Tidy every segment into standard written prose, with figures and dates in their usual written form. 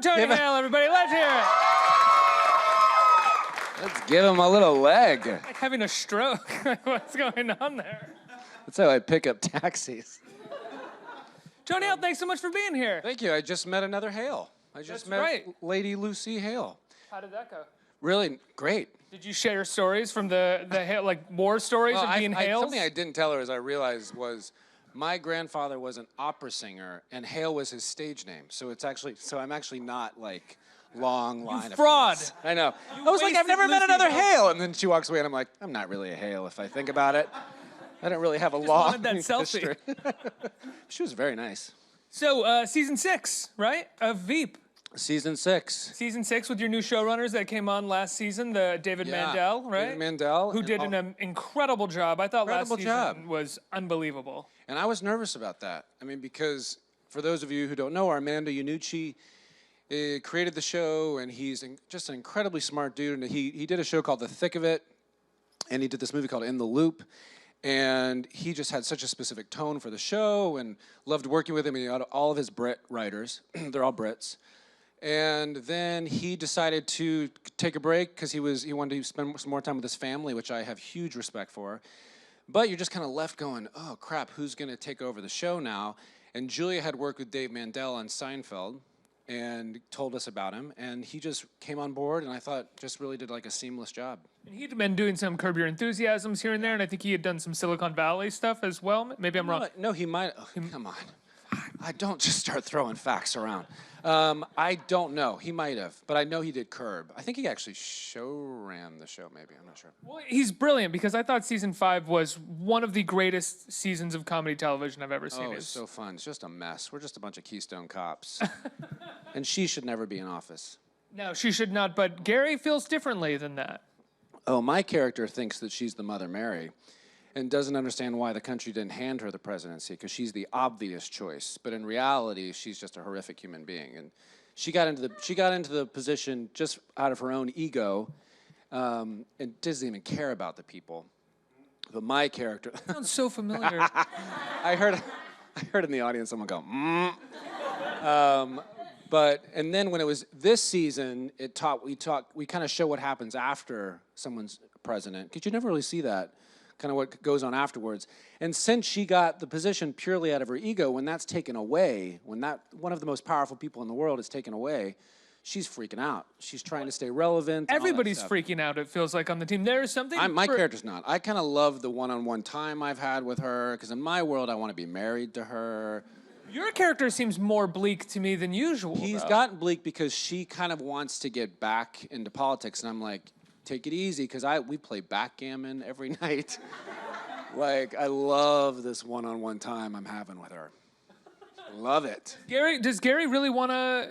Tony Hale, everybody. Let's hear it. Let's give him a little leg. Like having a stroke. What's going on there? That's how I pick up taxis. Tony Hale, thanks so much for being here. Thank you. I just met another Hale. I just met Lady Lucy Hale. How did that go? Really great. Did you share stories from the like war stories of being Hales? Something I didn't tell her, as I realized, was my grandfather was an opera singer, and Hale was his stage name. So it's actually, I'm actually not like long line of fraud. names. I know. I was like, I've never met another Hale, and then she walks away, and I'm like, I'm not really a Hale if I think about it. I don't really have a long wanted that history. selfie. She was very nice. So season 6, right, of Veep. Season 6. Season 6 with your new showrunners that came on last season, the David Mandel, right? David Mandel. Who did an incredible job. I thought last season job. was unbelievable. And I was nervous about that. I mean, because for those of you who don't know, Armando Iannucci created the show, and he's just an incredibly smart dude. And he did a show called The Thick of It, and he did this movie called In the Loop. And he just had such a specific tone for the show, and loved working with him. And he had all of his Brit writers. They're all Brits. And then he decided to take a break because he wanted to spend some more time with his family, which I have huge respect for. But you're just kind of left going, oh crap, who's going to take over the show now? And Julia had worked with Dave Mandel on Seinfeld and told us about him, and he just came on board, and I thought just really did like a seamless job. And he'd been doing some Curb Your Enthusiasms here and there, and I think he had done some Silicon Valley stuff as well. Maybe I'm wrong. No, he might. Oh, come on. I don't just start throwing facts around. I don't know. He might have, but I know he did Curb. I think he actually ran the show, maybe. I'm not sure. Well, he's brilliant because I thought season 5 was one of the greatest seasons of comedy television I've ever seen. Oh, it's so fun. It's just a mess. We're just a bunch of Keystone cops. And she should never be in office. No, she should not, but Gary feels differently than that. Oh, my character thinks that she's the Mother Mary and doesn't understand why the country didn't hand her the presidency, because she's the obvious choice. But in reality, she's just a horrific human being. And she got into the position just out of her own ego, and doesn't even care about the people. But my character Sounds so familiar. I heard in the audience someone go, and then when it was this season, we kind of show what happens after someone's president, because you never really see that. Kind of what goes on afterwards. And since she got the position purely out of her ego, when that's taken away, when one of the most powerful people in the world is taken away, she's freaking out. She's trying to stay relevant. Everybody's freaking out, it feels like, on the team. There's something... My character's not. I kind of love the one-on-one time I've had with her, because in my world, I want to be married to her. Your character seems more bleak to me than usual, He's gotten bleak because she kind of wants to get back into politics, and I'm like, take it easy, because we play backgammon every night. Like, I love this one-on-one time I'm having with her. Love it. Does Gary really want to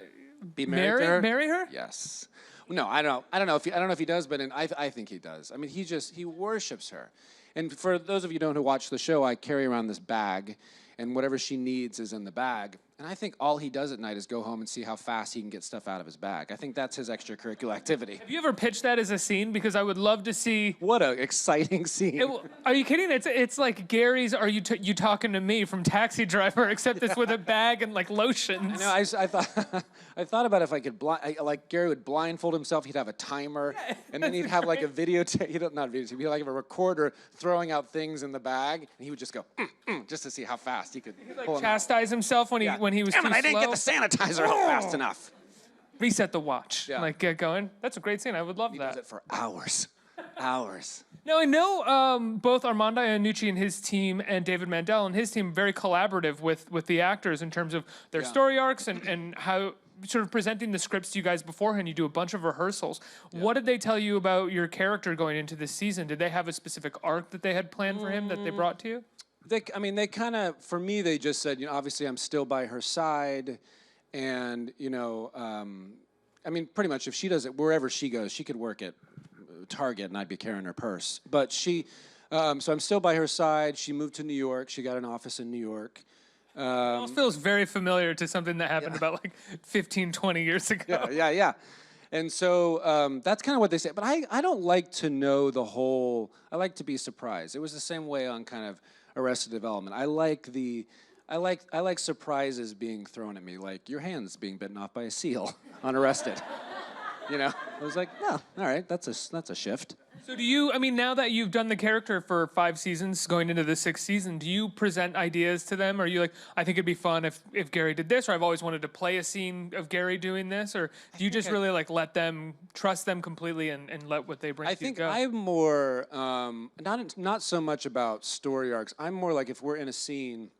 be marry her? Yes. No, I don't know if he does, but I think he does. I mean, he worships her. And for those of you who watch the show, I carry around this bag, and whatever she needs is in the bag. And I think all he does at night is go home and see how fast he can get stuff out of his bag. I think that's his extracurricular activity. Have you ever pitched that as a scene? Because I would love to see... What an exciting scene. Are you kidding? It's like Gary's Are You Talking to Me from Taxi Driver, except it's with a bag and like lotions. No, I thought about if I could like Gary would blindfold himself. He'd have a timer, and then he'd have like a videotape. Not a videotape. He'd like a recorder throwing out things in the bag, and he would just go just to see how fast he could. Like chastise himself when he was Damn too it, I didn't slow. get the sanitizer out fast enough. Reset the watch. Yeah. Like get going. That's a great scene. I would love He that. does it for hours. Hours. Now, I know both Armando Iannucci and his team and David Mandel and his team are very collaborative with the actors in terms of their story arcs and how sort of presenting the scripts to you guys beforehand. You do a bunch of rehearsals. Yeah. What did they tell you about your character going into this season? Did they have a specific arc that they had planned for him that they brought to you? They kind of, for me, they just said, obviously I'm still by her side. And, I mean, pretty much if she does it, wherever she goes, she could work at Target and I'd be carrying her purse. But so I'm still by her side. She moved to New York. She got an office in New York. It all feels very familiar to something that happened about like 15, 20 years ago. Yeah. And so that's kind of what they say. But I don't like to know the whole, I like to be surprised. It was the same way on kind of Arrested Development. I I like surprises being thrown at me, like your hand's being bitten off by a seal, unarrested. You know, I was like, oh, all right, that's a shift. So do you, I mean, now that you've done the character for 5 seasons, going into the 6th season, do you present ideas to them? Or are you like, I think it'd be fun if Gary did this, or I've always wanted to play a scene of Gary doing this? Or do you just really like let them, trust them completely and let what they bring to you go? I think I'm more, not so much about story arcs. I'm more like if we're in a scene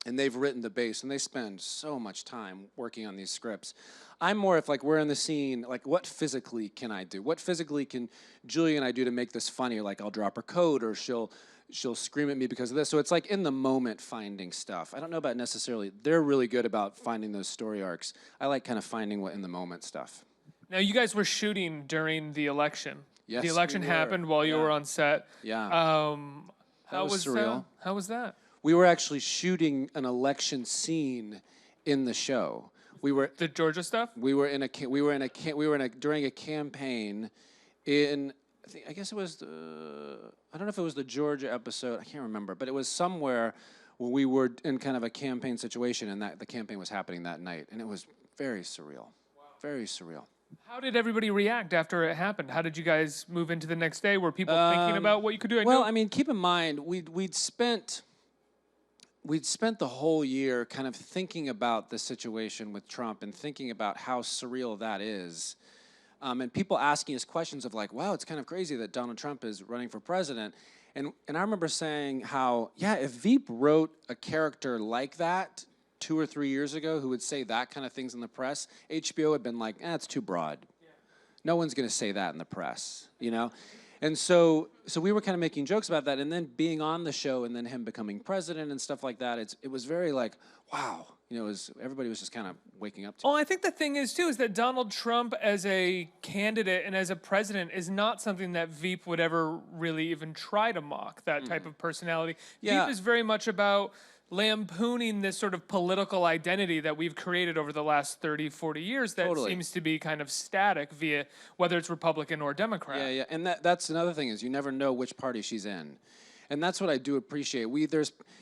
and they've written the base and they spend so much time working on these scripts. I'm more if like we're in the scene, like what physically can I do? What physically can Julia and I do to make this funny? Like I'll drop her coat or she'll scream at me because of this. So it's like in the moment finding stuff. I don't know about necessarily, they're really good about finding those story arcs. I like kind of finding what in the moment stuff. Now you guys were shooting during the election. Yes, the election we were. happened while you were on set. Yeah. How was surreal. How was that? We were actually shooting an election scene in the show. We were The Georgia stuff? during a campaign in I guess it was I don't know if it was the Georgia episode, I can't remember, but it was somewhere where we were in kind of a campaign situation and that the campaign was happening that night and it was very surreal. Wow. Very surreal. How did everybody react after it happened? How did you guys move into the next day? Were people thinking about what you could do? I mean, keep in mind we'd spent the whole year kind of thinking about the situation with Trump and thinking about how surreal that is. And people asking us questions of like, wow, it's kind of crazy that Donald Trump is running for president. And I remember saying how, yeah, if Veep wrote a character like that 2 or 3 years ago who would say that kind of things in the press, HBO had been like, it's too broad. Yeah. No one's going to say that in the press, you know? And so we were kind of making jokes about that, and then being on the show, and then him becoming president and stuff like that. It was very like, wow, you know, everybody was just kind of waking up to. Well, I think the thing is too is that Donald Trump as a candidate and as a president is not something that Veep would ever really even try to mock. That type of personality. Yeah. Veep is very much about lampooning this sort of political identity that we've created over the last 30, 40 years that Totally. seems to be kind of static via whether it's Republican or Democrat. Yeah, and that's another thing is you never know which party she's in. And that's what I do appreciate. We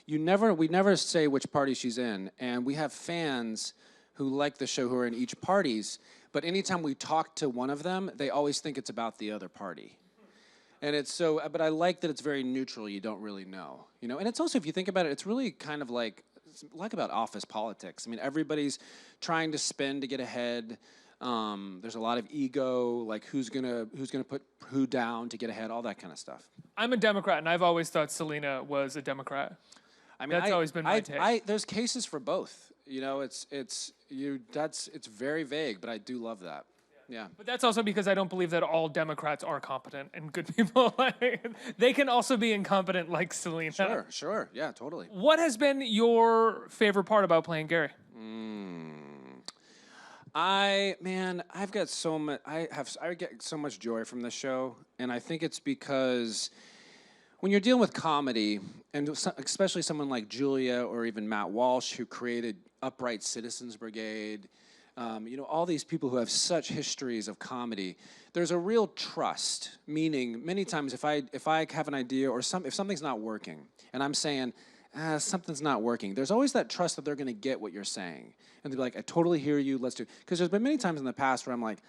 never say which party she's in, and we have fans who like the show who are in each parties, but anytime we talk to one of them, they always think it's about the other party. And it's so, but I like that it's very neutral. You don't really know, you know. And it's also, if you think about it, it's really kind of like about office politics. I mean, everybody's trying to spin to get ahead. There's a lot of ego, like who's gonna put who down to get ahead, all that kind of stuff. I'm a Democrat, and I've always thought Selina was a Democrat. I mean, That's always been my take. There's cases for both. You know, it's very vague, but I do love that. Yeah. But that's also because I don't believe that all Democrats are competent and good people. They can also be incompetent like Selina. Sure. Yeah, totally. What has been your favorite part about playing Gary? I've got so much. I get so much joy from this show, and I think it's because when you're dealing with comedy, and especially someone like Julia or even Matt Walsh, who created Upright Citizens Brigade, you know, all these people who have such histories of comedy, there's a real trust. Meaning, many times, if I have an idea or if something's not working, and I'm saying, something's not working, there's always that trust that they're going to get what you're saying. And they'll be like, I totally hear you, let's do it. Because there's been many times in the past where I'm like,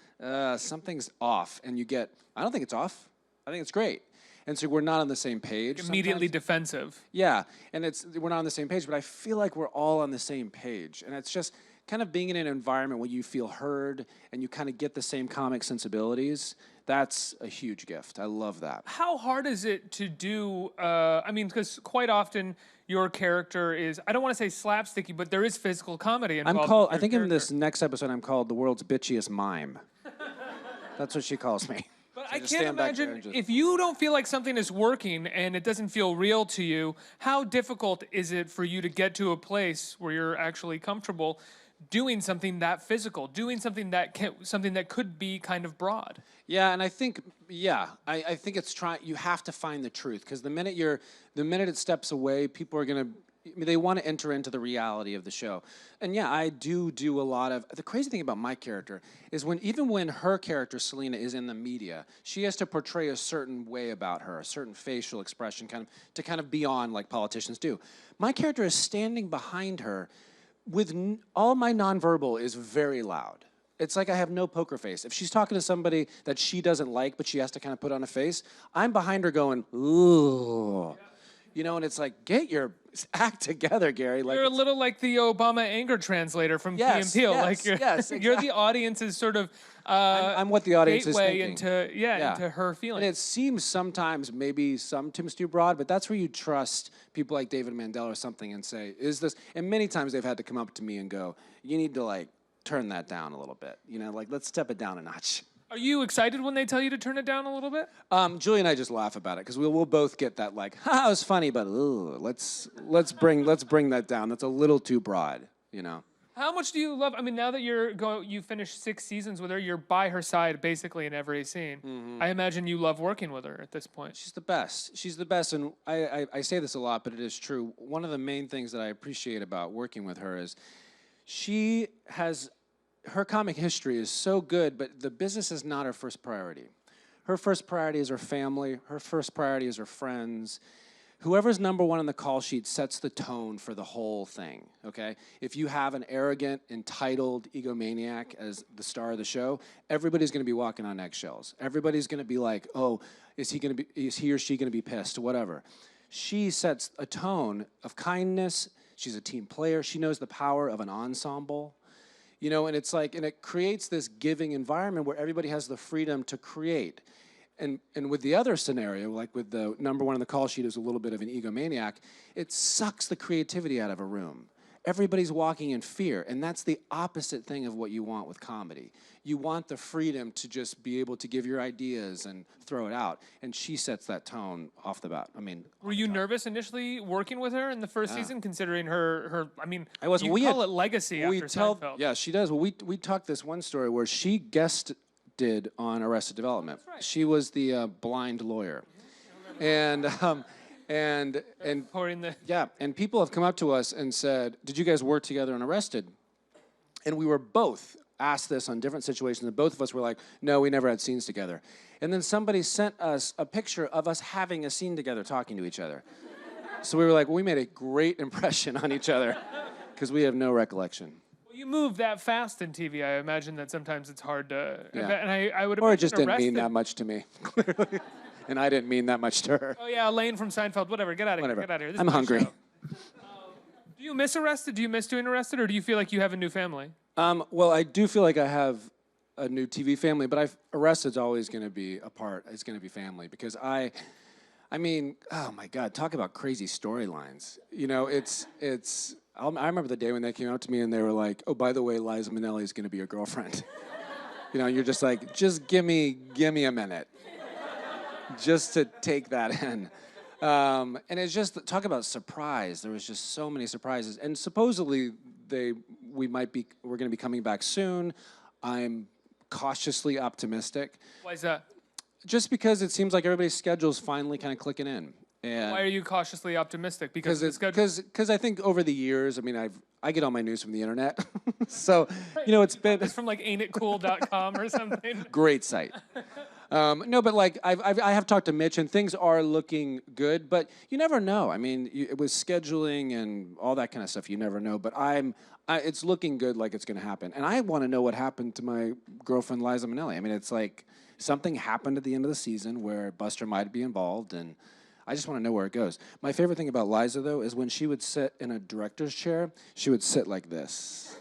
something's off. And you get, I don't think it's off. I think it's great. And so we're not on the same page. Immediately sometimes. Defensive. Yeah, and we're not on the same page, but I feel like we're all on the same page. And it's just kind of being in an environment where you feel heard and you kind of get the same comic sensibilities. That's a huge gift. I love that. How hard is it to do, I mean, because quite often your character is, I don't want to say slapsticky, but there is physical comedy involved. I think in this next episode I'm called the world's bitchiest mime. That's what she calls me. But I can't imagine, if you don't feel like something is working and it doesn't feel real to you, how difficult is it for you to get to a place where you're actually comfortable doing something that physical, doing something that could be kind of broad? Yeah, and I think it's you have to find the truth, because the minute it steps away, people are gonna I mean, they want to enter into the reality of the show. And yeah, I do a lot of, the crazy thing about my character is even when her character, Selina, is in the media, she has to portray a certain way about her, a certain facial expression to kind of be on like politicians do. My character is standing behind her with all my nonverbal is very loud. It's like I have no poker face. If she's talking to somebody that she doesn't like, but she has to kind of put on a face, I'm behind her going, ooh. You know, and it's like, get your act together, Gary. Like, you're a little like the Obama anger translator from Key and Peele. Like you're, you're the audience's sort of I'm what the audience is gateway thinking. into her feelings. And it seems sometimes maybe sometimes too broad, but that's where you trust people like David Mandel or something and say, is this? And many times they've had to come up to me and go, you need to like turn that down a little bit. You know, like let's step it down a notch. Are you excited when they tell you to turn it down a little bit? Julie and I just laugh about it because we'll both get that like, ha, it was funny, but ooh, let's bring that down. That's a little too broad, you know. How much do you love? I mean, now that you finished 6 seasons with her, you're by her side basically in every scene. Mm-hmm. I imagine you love working with her at this point. She's the best. She's the best, and I say this a lot, but it is true. One of the main things that I appreciate about working with her is she has. Her comic history is so good, but the business is not her first priority. Her first priority is her family. Her first priority is her friends. Whoever's number one on the call sheet sets the tone for the whole thing, okay? If you have an arrogant, entitled egomaniac as the star of the show, everybody's gonna be walking on eggshells. Everybody's gonna be like, oh, is he or she gonna be pissed, whatever. She sets a tone of kindness. She's a team player. She knows the power of an ensemble. You know, and it's like, and it creates this giving environment where everybody has the freedom to create. And with the other scenario, like with the number one on the call sheet who's a little bit of an egomaniac, it sucks the creativity out of a room. Everybody's walking in fear, and that's the opposite thing of what you want with comedy. You want the freedom to just be able to give your ideas and throw it out, and she sets that tone off the bat. I mean, were you nervous initially working with her in the first season, considering her? I mean, I was. You call it legacy after Seinfeld. Yeah, she does. Well, we talked this one story where she guested on Arrested Development. That's right. She was the blind lawyer, and. And people have come up to us and said, did you guys work together on Arrested? And we were both asked this on different situations, and both of us were like, no, we never had scenes together. And then somebody sent us a picture of us having a scene together, talking to each other. So we were like, well, we made a great impression on each other, because we have no recollection. Well, you move that fast in TV. I imagine that sometimes it's hard to, and I would imagine or it just didn't Arrested mean that much to me, clearly. And I didn't mean that much to her. Oh yeah, Elaine from Seinfeld. Whatever. Get out of here. Get out of here. This I'm is my hungry. show. Do you miss Arrested? Do you miss doing Arrested, or do you feel like you have a new family? Well, I do feel like I have a new TV family, but Arrested's always going to be a part. It's going to be family because I mean, oh my God, talk about crazy storylines. You know, I remember the day when they came out to me and they were like, oh, by the way, Liza Minnelli is going to be your girlfriend. You know, you're just like, just give me a minute. Just to take that in. And it's just, talk about surprise. There was just so many surprises. And supposedly, we're going to be coming back soon. I'm cautiously optimistic. Why is that? Just because it seems like everybody's schedule's finally kind of clicking in. And why are you cautiously optimistic? Because I think over the years, I mean, I get all my news from the internet. So, you know, it's been... It's from like ain'titcool.com or something. Great site. No, but like I have talked to Mitch, and things are looking good, but you never know. I mean, it was scheduling and all that kind of stuff. You never know, but it's looking good, like it's going to happen. And I want to know what happened to my girlfriend Liza Minnelli. I mean, it's like something happened at the end of the season where Buster might be involved, and I just want to know where it goes. My favorite thing about Liza, though, is when she would sit in a director's chair, she would sit like this.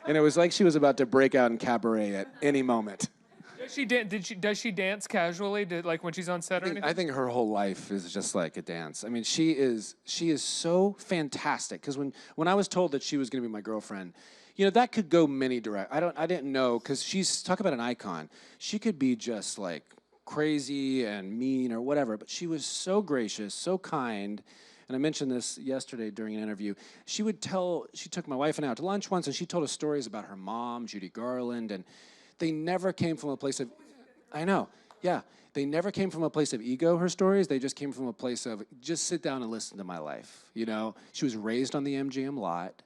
And it was like she was about to break out in cabaret at any moment. Does she dance casually, like when she's on set or anything? I think her whole life is just like a dance. I mean, she is so fantastic. Because when I was told that she was going to be my girlfriend, you know, that could go many directions. I didn't know, because talk about an icon. She could be just like crazy and mean or whatever, but she was so gracious, so kind. And I mentioned this yesterday during an interview. She took my wife and I out to lunch once, and she told us stories about her mom, Judy Garland, and they never came from a place of, I know, Yeah, they never came from a place of ego, her stories. They just came from a place of just sit down and listen to my life. You know, she was raised on the MGM lot.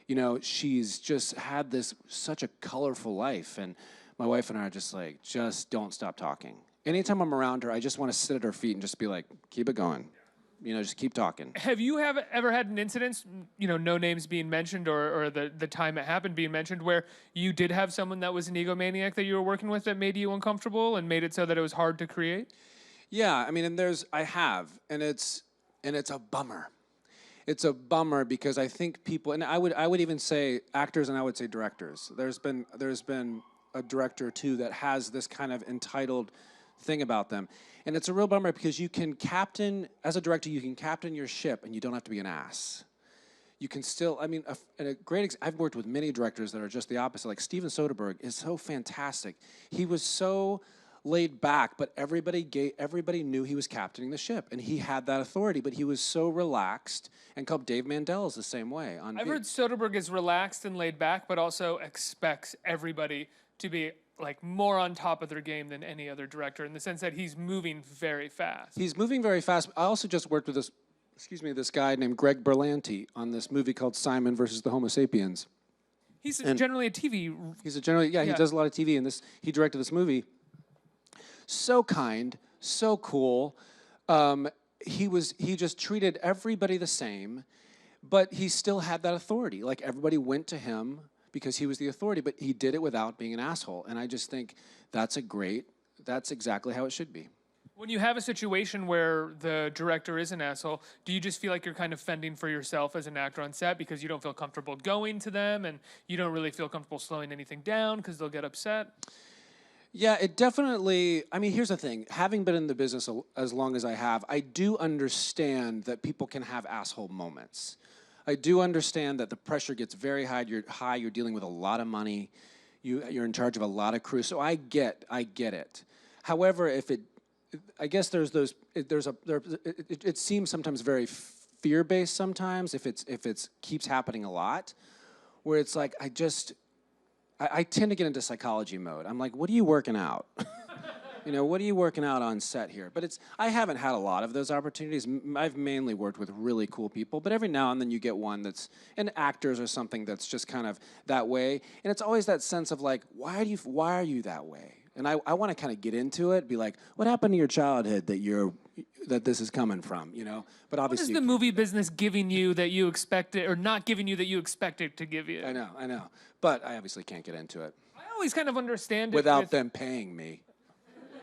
You know, she's just had this such a colorful life. And my wife and I are just like, just don't stop talking. Anytime I'm around her, I just want to sit at her feet and just be like, keep it going. You know, just keep talking. Have you ever had an incident, you know, no names being mentioned or the time it happened being mentioned, where you did have someone that was an egomaniac that you were working with that made you uncomfortable and made it so that it was hard to create? Yeah, I mean, I have, and it's a bummer. It's a bummer because I think people, and I would even say actors and I would say directors. There's been a director or two that has this kind of entitled thing about them. And it's a real bummer because you can captain, as a director, you can captain your ship and you don't have to be an ass. You can still, I mean, I've worked with many directors that are just the opposite. Like Steven Soderbergh is so fantastic. He was so laid back, but everybody knew he was captaining the ship and he had that authority, but he was so relaxed. And Dave Mandel is the same way. I've heard Soderbergh is relaxed and laid back, but also expects everybody to be like more on top of their game than any other director in the sense that he's moving very fast. He's moving very fast. I also just worked with this guy named Greg Berlanti on this movie called Simon versus the Homo sapiens. He's generally a TV. He does a lot of TV, and he directed this movie. So kind, so cool. He just treated everybody the same, but he still had that authority. Like everybody went to him because he was the authority, but he did it without being an asshole. And I just think that's exactly how it should be. When you have a situation where the director is an asshole, do you just feel like you're kind of fending for yourself as an actor on set because you don't feel comfortable going to them and you don't really feel comfortable slowing anything down because they'll get upset? Yeah, it definitely, I mean, here's the thing. Having been in the business as long as I have, I do understand that people can have asshole moments. I do understand that the pressure gets very high. You're dealing with a lot of money. You're in charge of a lot of crew. So I get it. However, I guess it seems sometimes very fear-based sometimes if it keeps happening a lot, where it's like I tend to get into psychology mode. I'm like, what are you working out? You know, what are you working out on set here? But I haven't had a lot of those opportunities. I've mainly worked with really cool people, but every now and then you get one that's, and actors or something that's just kind of that way. And it's always that sense of like, why are you that way? And I want to kind of get into it, be like, what happened to your childhood that this is coming from, you know? But obviously, what is the movie business giving you that you expected, or not giving you that you expected to give you? I know. But I obviously can't get into it. I always kind of understand it without them paying me.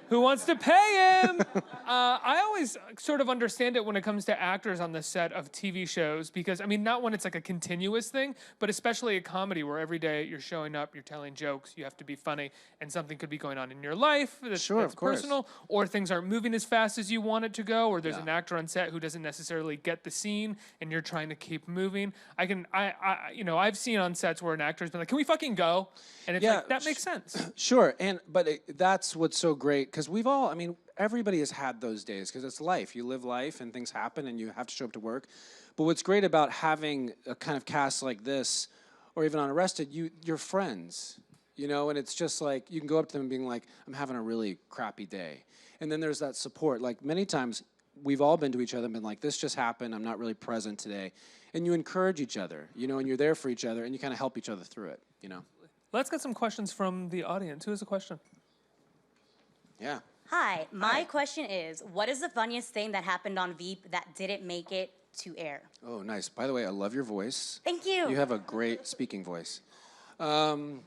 Who wants to pay him? I always sort of understand it when it comes to actors on the set of TV shows because, I mean, not when it's like a continuous thing, but especially a comedy where every day you're showing up, you're telling jokes, you have to be funny, and something could be going on in your life that's personal, or things aren't moving as fast as you want it to go, or there's an actor on set who doesn't necessarily get the scene, and you're trying to keep moving. I've seen on sets where an actor's been like, "Can we fucking go?" And it's like, that makes sense. Sure, but that's what's so great, because everybody has had those days, because it's life. You live life, and things happen, and you have to show up to work. But what's great about having a kind of cast like this, or even on Arrested, you're friends, you know, and it's just like, you can go up to them and being like, I'm having a really crappy day. And then there's that support. Like, many times, we've all been to each other and been like, this just happened, I'm not really present today. And you encourage each other, you know, and you're there for each other, and you kind of help each other through it, you know. Let's get some questions from the audience. Who has a question? Yeah. Hi, my question is, what is the funniest thing that happened on Veep that didn't make it to air? Oh, nice. By the way, I love your voice. Thank you. You have a great speaking voice. The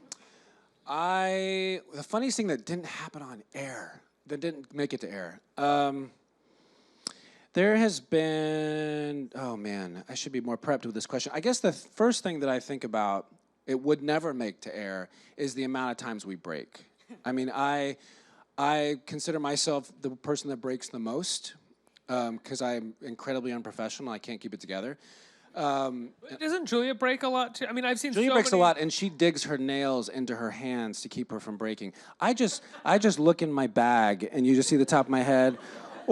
funniest thing that didn't happen on air, that didn't make it to air. There has been, oh man, I should be more prepped with this question. I guess the first thing that I think about, it would never make to air, is the amount of times we break. I mean, I consider myself the person that breaks the most because I'm incredibly unprofessional. I can't keep it together. Doesn't Julia break a lot too? I mean, I've seen Julia breaks a lot, and she digs her nails into her hands to keep her from breaking. I just look in my bag, and you just see the top of my head,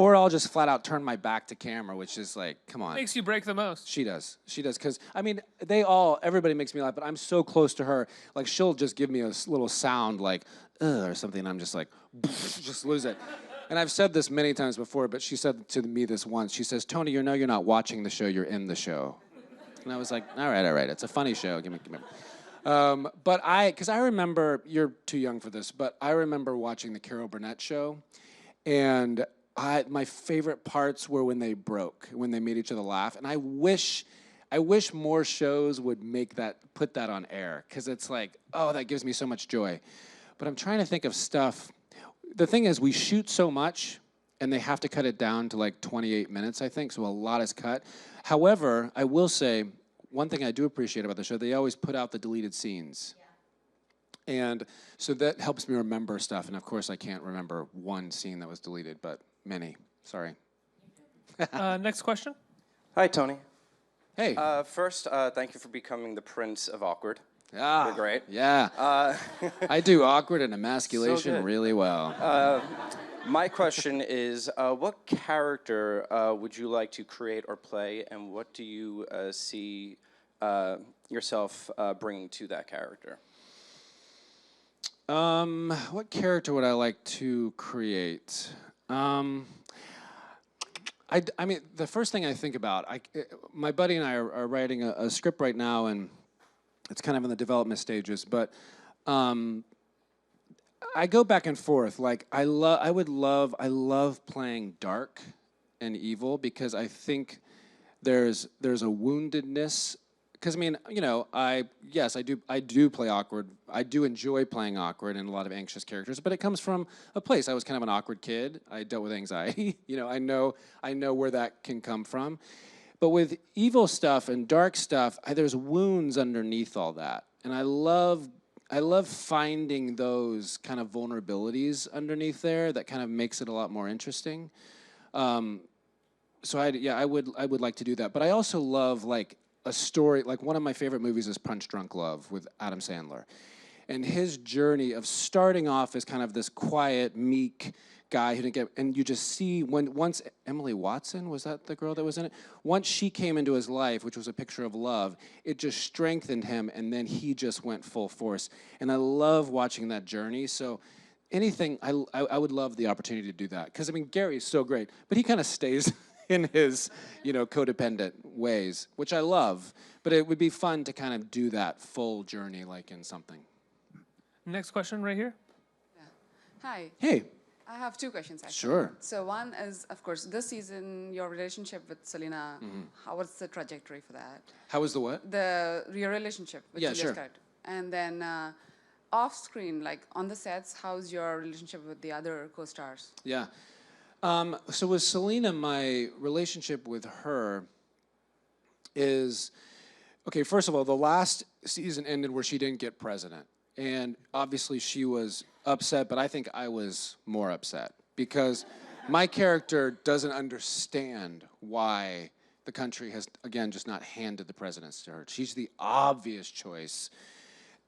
Or I'll just flat out turn my back to camera, which is like, come on. Makes you break the most. She does, because, I mean, everybody makes me laugh, but I'm so close to her, like, she'll just give me a little sound like, ugh, or something, and I'm just like, just lose it. And I've said this many times before, but she said to me this once, she says, Tony, you're not watching the show, you're in the show. And I was like, all right, it's a funny show, give me. But because I remember, you're too young for this, but I remember watching the Carol Burnett show, and my favorite parts were when they broke, when they made each other laugh, and I wish more shows would put that on air, because it's like, oh, that gives me so much joy. But I'm trying to think of stuff. The thing is, we shoot so much, and they have to cut it down to like 28 minutes, I think, so a lot is cut. However, I will say, one thing I do appreciate about the show, they always put out the deleted scenes. Yeah. And so that helps me remember stuff, and of course I can't remember one scene that was deleted, but many. Sorry. Next question. Hi, Tony. Hey. First, thank you for becoming the Prince of Awkward. Yeah. You're great. Yeah. I do awkward and emasculation good. really well. My question is, what character would you like to create or play, and what do you see yourself bringing to that character? What character would I like to create? I mean, the first thing I think about, my buddy and I are writing a script right now, and it's kind of in the development stages, but I go back and forth. Like, I love playing dark and evil, because I think there's a woundedness. Because I mean, you know, I do play awkward. I do enjoy playing awkward and a lot of anxious characters, but it comes from a place. I was kind of an awkward kid. I dealt with anxiety. You know, I know where that can come from. But with evil stuff and dark stuff, there's wounds underneath all that, and I love finding those kind of vulnerabilities underneath there that kind of makes it a lot more interesting. So I would like to do that. But I also love like a story, like one of my favorite movies is Punch Drunk Love with Adam Sandler. And his journey of starting off as kind of this quiet, meek guy who didn't get, and you just see once Emily Watson, was that the girl that was in it? Once she came into his life, which was a picture of love, it just strengthened him, and then he just went full force. And I love watching that journey. So anything, I would love the opportunity to do that. Because I mean, Gary's so great, but he kind of stays in his, you know, codependent ways, which I love. But it would be fun to kind of do that full journey, like in something. Next question right here. Yeah. Hi. Hey. I have two questions, actually. Sure. So one is, of course, this season, your relationship with Selina, how was the trajectory for that? How was the what? Your relationship with Yeah, Julia sure. Scott. And then off-screen, like on the sets, how's your relationship with the other co-stars? Yeah. So with Selina, my relationship with her is, okay, first of all, the last season ended where she didn't get president. And obviously she was upset, but I think I was more upset because my character doesn't understand why the country has, again, just not handed the presidency to her. She's the obvious choice.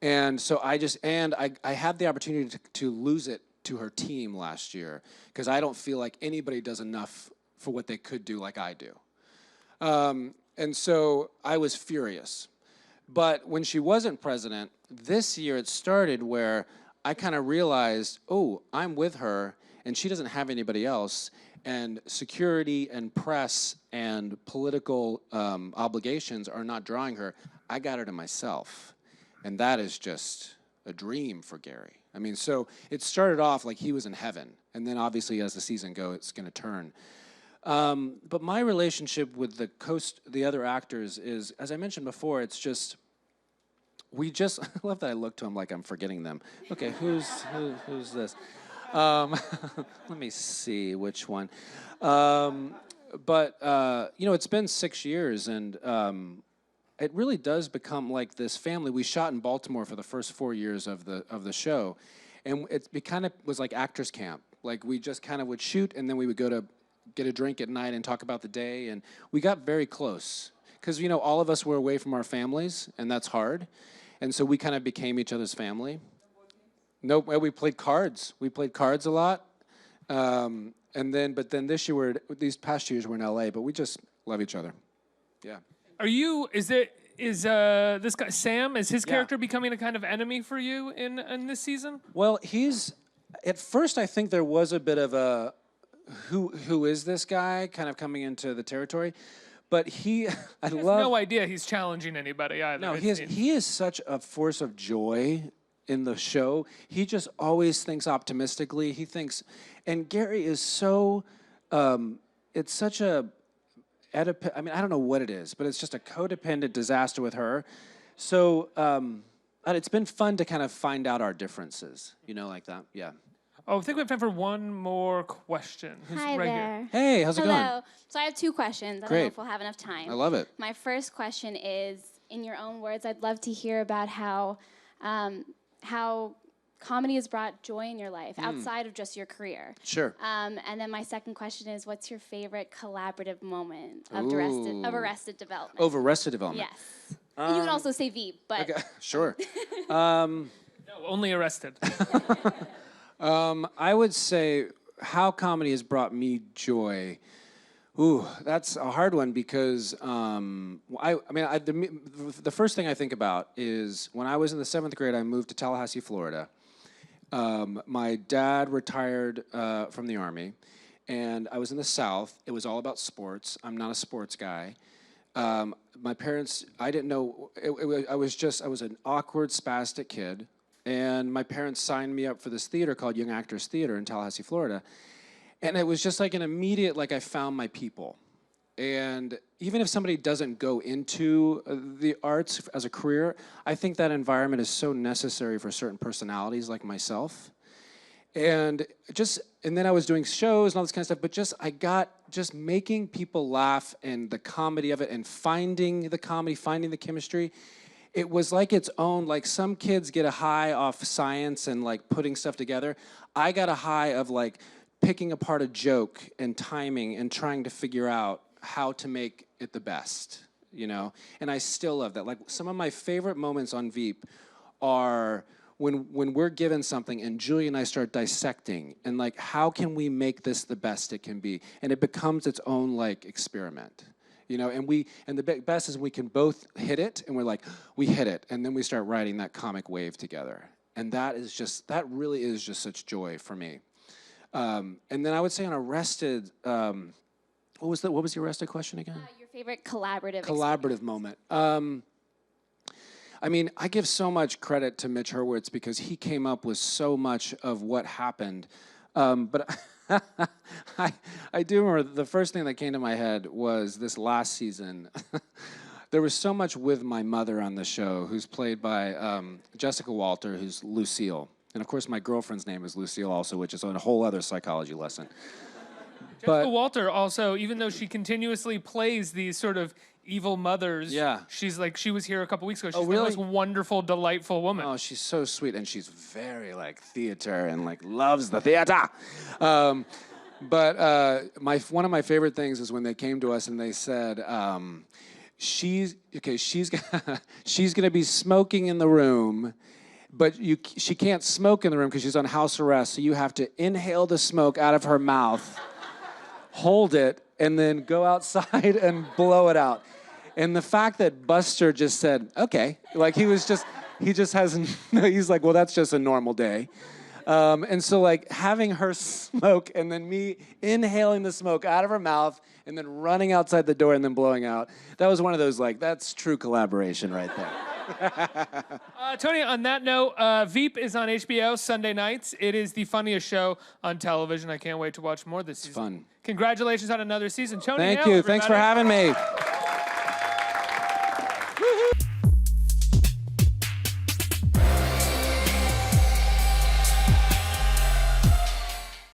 And so I had the opportunity to lose it to her team last year because I don't feel like anybody does enough for what they could do like I do. And so I was furious. But when she wasn't president, this year it started where I kind of realized, oh, I'm with her, and she doesn't have anybody else, and security and press and political obligations are not drawing her. I got her to myself, and that is just a dream for Gary. I mean, so it started off like he was in heaven, and then obviously as the season goes, it's going to turn. But my relationship with the other actors is, as I mentioned before, it's just, I love that I look to him like I'm forgetting them. Okay, who's this? Let me see which one. But you know, it's been 6 years, and it really does become like this family. We shot in Baltimore for the first 4 years of the show, and it kind of was like actors camp. Like we just kind of would shoot, and then we would go to get a drink at night and talk about the day, and we got very close because you know all of us were away from our families, and that's hard. And so we kind of became each other's family. No, we played cards. We played cards a lot. but then this year these past years we're in LA, but we just love each other. Yeah. Is this guy Sam? Is his character becoming a kind of enemy for you in this season? Well, at first I think there was a bit of a who is this guy kind of coming into the territory, but I have love no idea he's challenging anybody either. No, he is such a force of joy in the show. He just always thinks optimistically. He thinks, and Gary is so, it's such a, I don't know what it is, but it's just a codependent disaster with her. So it's been fun to kind of find out our differences, like that. Yeah. Oh, I think we have time for one more question. Who's Hi right there. here? Hey, how's it going? Hello. So I have 2 questions. I don't know if we'll have enough time. I love it. My first question is, in your own words, I'd love to hear about how comedy has brought joy in your life outside of just your career. Sure. And then my second question is, what's your favorite collaborative moment of Arrested Development? Over Arrested Development. Yes. And you can also say Veep, but... Okay, sure. No, only Arrested. I would say how comedy has brought me joy. Ooh, that's a hard one because the first thing I think about is when I was in the 7th grade, I moved to Tallahassee, Florida. My dad retired from the Army, and I was in the South. It was all about sports. I'm not a sports guy. My parents, I didn't know. I was an awkward, spastic kid. And my parents signed me up for this theater called Young Actors Theater in Tallahassee, Florida. And it was just like an immediate, I found my people. And even if somebody doesn't go into the arts as a career, I think that environment is so necessary for certain personalities like myself. And then I was doing shows and all this kind of stuff, but I got making people laugh and the comedy of it and finding the comedy, finding the chemistry. It was like its own, some kids get a high off science and putting stuff together. I got a high of picking apart a joke and timing and trying to figure out how to make it the best, And I still love that. Some of my favorite moments on Veep are when we're given something and Julie and I start dissecting and how can we make this the best it can be? And it becomes its own experiment. And the best is we can both hit it, and we hit it, and then we start riding that comic wave together. And that really is just such joy for me. And then I would say on Arrested, what was the Arrested question again? Your favorite collaborative moment. I give so much credit to Mitch Hurwitz because he came up with so much of what happened. But I do remember the first thing that came to my head was this last season. There was so much with my mother on the show, who's played by Jessica Walter, who's Lucille. And of course, my girlfriend's name is Lucille also, which is a whole other psychology lesson. Jessica Walter also, even though she continuously plays these sort of evil mothers, she's she was here a couple weeks ago. She's the most wonderful, delightful woman. Oh, she's so sweet, and she's very theater and loves the theater. But one of my favorite things is when they came to us and they said, she's gonna be smoking in the room, but she can't smoke in the room because she's on house arrest. So you have to inhale the smoke out of her mouth, hold it, and then go outside and blow it out. And the fact that Buster just said, okay, he just hasn't, he's well, that's just a normal day. And so having her smoke and then me inhaling the smoke out of her mouth and then running outside the door and then blowing out, that was one of those that's true collaboration right there. Tony, on that note, Veep is on HBO Sunday nights. It is the funniest show on television. I can't wait to watch more this season. Fun. Congratulations on another season. Tony, Thank Hale, you. everybody. Thanks for having me.